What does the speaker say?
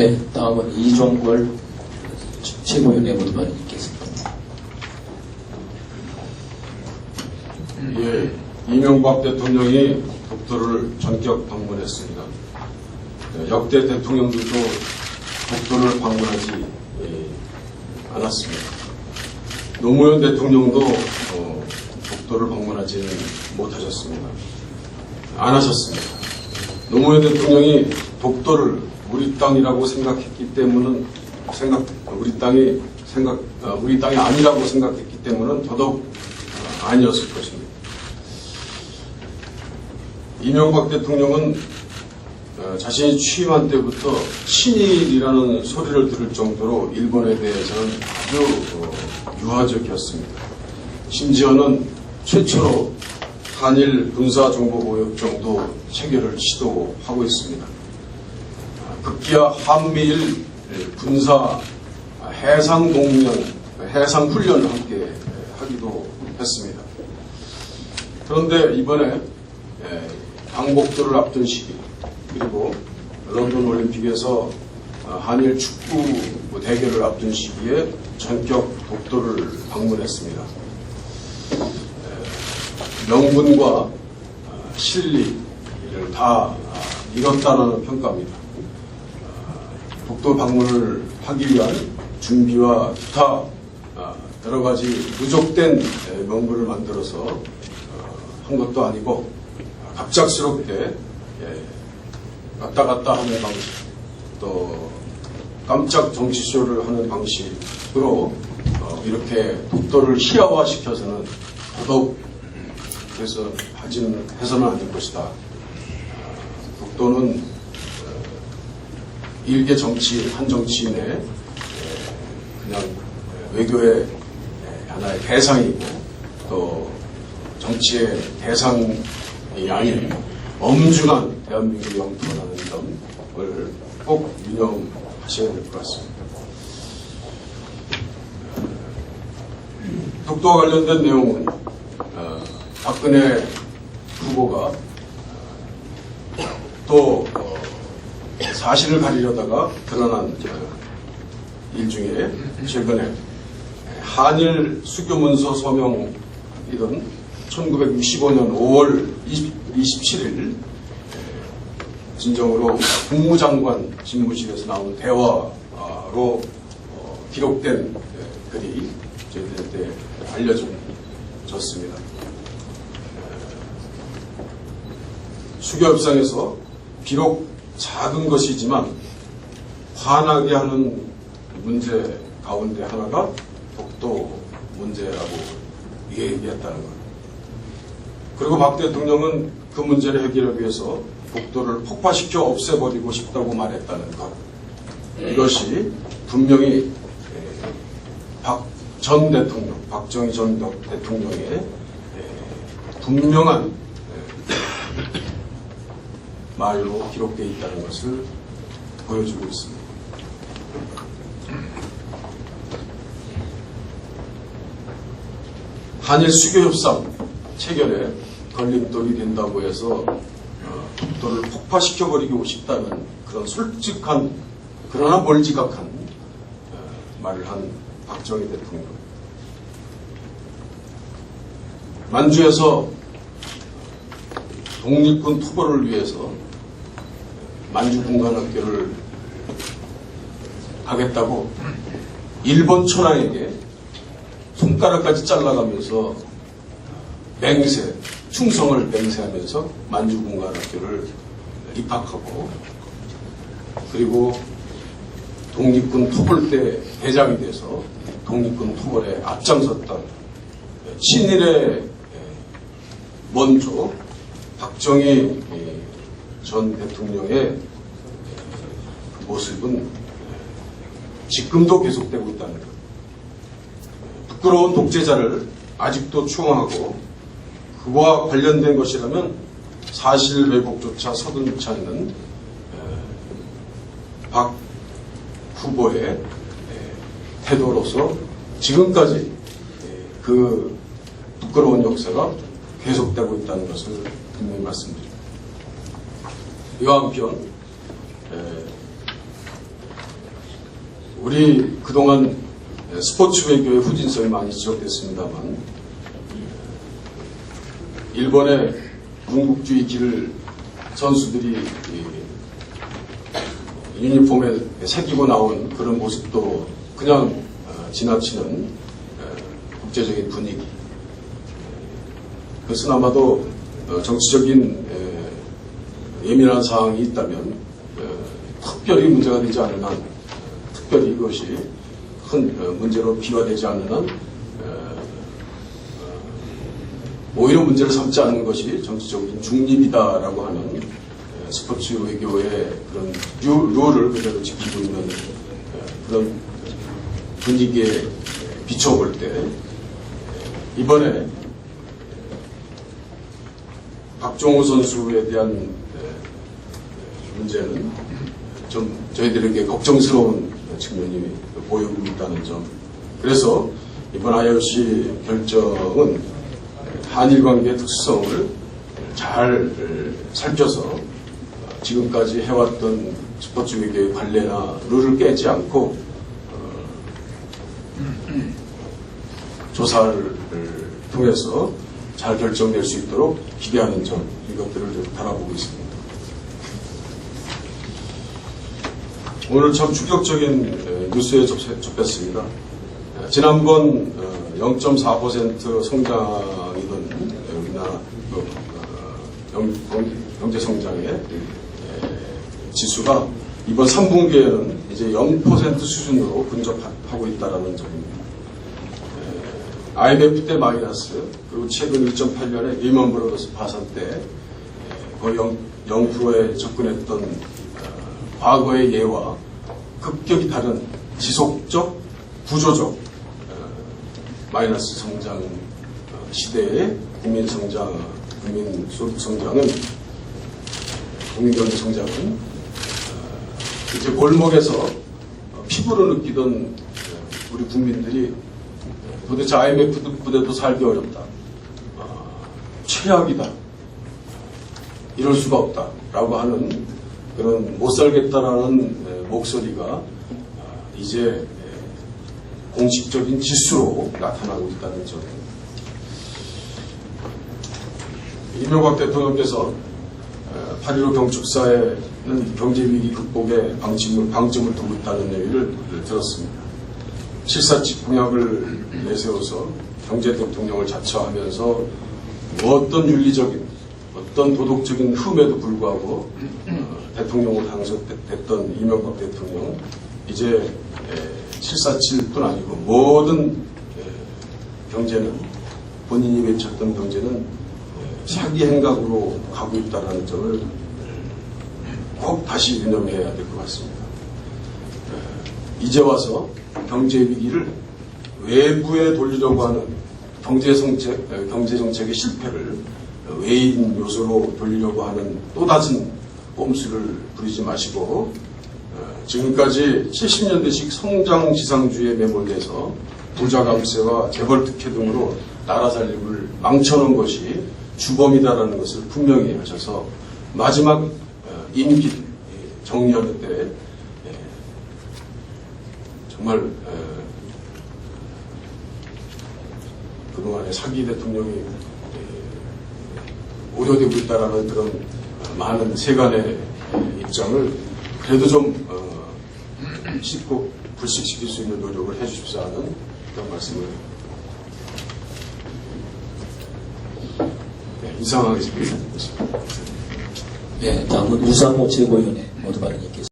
네, 다음은 이종걸 최고위원의 모두만 있겠습니다. 예, 이명박 대통령이 독도를 전격 방문했습니다. 역대 대통령들도 독도를 방문하지 않았습니다. 노무현 대통령도 독도를 방문하지는 못하셨습니다. 안 하셨습니다. 노무현 대통령이 독도를 우리 땅이라고 생각했기 때문은 우리 땅이 아니라고 생각했기 때문은 더더욱 아니었을 것입니다. 이명박 대통령은 자신이 취임한 때부터 친일이라는 소리를 들을 정도로 일본에 대해서는 아주 유화적이었습니다. 심지어는 최초로 한일 군사정보보호협정도 체결을 시도하고 있습니다. 급기야 한미일 군사 해상동맹, 해상훈련을 함께 하기도 했습니다. 그런데 이번에 광복절을 앞둔 시기, 그리고 런던 올림픽에서 한일 축구 대결을 앞둔 시기에 전격 독도를 방문했습니다. 명분과 실리를 다 잃었다는 평가입니다. 독도 방문을 하기 위한 준비와 기타 여러 가지 누적된 명분을 만들어서 한 것도 아니고 갑작스럽게 왔다 갔다 하는 방식, 또 깜짝 정치쇼를 하는 방식으로 이렇게 독도를 희화화시켜서는 더더욱 그래서 해서는 안 될 것이다. 독도는 일개 정치인, 한 정치인의 그냥 외교의 하나의 대상이고 또 정치의 대상이 아닌 엄중한 대한민국의 영토라는 점을 꼭 유념하셔야 될 것 같습니다. 독도와 관련된 내용은 박근혜 후보가 또 사실을 가리려다가 드러난 일 중에 최근에 한일 수교문서 서명이던 1965년 5월 27일 진정으로 국무장관 집무실에서 나온 대화로 기록된 글이 저희들한테 알려졌습니다. 수교협상에서 비록 작은 것이지만 화나게 하는 문제 가운데 하나가 독도 문제라고 얘기했다는 것. 그리고 박 대통령은 그 문제를 해결하기 위해서 독도를 폭파시켜 없애버리고 싶다고 말했다는 것. 이것이 분명히 박정희 전 대통령의 분명한 말로 기록되어 있다는 것을 보여주고 있습니다. 한일 수교협상 체결에 걸림돌이 된다고 해서 독도를 폭파시켜버리고 싶다는 그런 솔직한 그러나 멀지각한 말을 한 박정희 대통령. 만주에서 독립군 투보를 위해서 만주군관학교를 가겠다고 일본 천황에게 손가락까지 잘라가면서 충성을 맹세하면서 만주군관학교를 입학하고, 그리고 독립군 토벌대 대장이 돼서 독립군 토벌에 앞장섰던 친일의 먼저 박정희 전 대통령의 모습은 지금도 계속되고 있다는 것. 부끄러운 독재자를 아직도 추앙하고 그와 관련된 것이라면 사실 왜곡조차 서슴지 않는 박 후보의 태도로서 지금까지 그 부끄러운 역사가 계속되고 있다는 것을 분명히 말씀드립니다. 이와 한편 우리 그동안 스포츠 외교의 후진성이 많이 지적됐습니다만 일본의 군국주의 길을 선수들이 유니폼에 새기고 나온 그런 모습도 그냥 지나치는 국제적인 분위기. 그것은 아마도 정치적인 예민한 사항이 있다면 특별히 문제가 되지 않는 한, 특별히 그것이 큰 문제로 비화되지 않는 한 오히려 문제를 삼지 않는 것이 정치적인 중립이다라고 하는 스포츠 외교의 그런 룰을 그대로 지키고 있는 그런 분위기에 비춰볼 때 이번에 박종호 선수에 대한 문제는 좀 저희들에게 걱정스러운 측면이 보이고 있다는 점. 그래서 이번 IOC 결정은 한일 관계의 특수성을 잘 살펴서 지금까지 해왔던 스포츠 외교의 관례나 룰을 깨지 않고 조사를 통해서 잘 결정될 수 있도록 기대하는 점, 이것들을 좀 바라보고 있습니다. 오늘 참 충격적인 뉴스에 접했습니다. 지난번 0.4% 성장이던 우리나라 경제 성장의 지수가 이번 3분기에는 이제 0% 수준으로 근접하고 있다는 점입니다. IMF 때 마이너스, 그리고 최근 2008년에 리먼 브러더스 파산 때 거의 0%에 접근했던 과거의 예와 급격히 다른 지속적, 구조적 마이너스 성장 시대의 국민 소득 성장은, 국민 경제 성장은 이제 골목에서 피부로 느끼던 우리 국민들이 도대체 IMF보다도 살기 어렵다, 최악이다, 이럴 수가 없다라고 하는 그런 못 살겠다라는 목소리가 이제 공식적인 지수로 나타나고 있다는 점. 이명박 대통령께서 8.15 경축사에는 경제위기 극복에 방점을 두고 있다는 얘기를 들었습니다. 747 공약을 내세워서 경제 대통령을 자처하면서 어떤 윤리적인, 어떤 도덕적인 흠에도 불구하고 대통령으로 당선됐던 이명박 대통령, 이제 747뿐 아니고 모든 경제는, 본인이 외쳤던 경제는 사기 행각으로 가고 있다는 점을 꼭 다시 유념해야 될 것 같습니다. 이제 와서 경제 위기를 외부에 돌리려고 하는 경제 정책의 실패를 외인 요소로 돌리려고 하는 또 다른 꼼수를 부리지 마시고, 지금까지 70년대식 성장 지상주의에 매몰돼서 부자 감세와 재벌 특혜 등으로 나라 살림을 망쳐놓은 것이 주범이다라는 것을 분명히 하셔서 마지막 임기 정리하는 때 정말 그동안의 사기 대통령이 우려되고 있다라는 그런 많은 세간의 입장을 그래도 좀 씻고 불식시킬 수 있는 노력을 해주십사 하는 그런 말씀을 이상하게 드리겠습니다. 네, 다음은 우상호 최고위원회 모두 발언이 있겠습니다.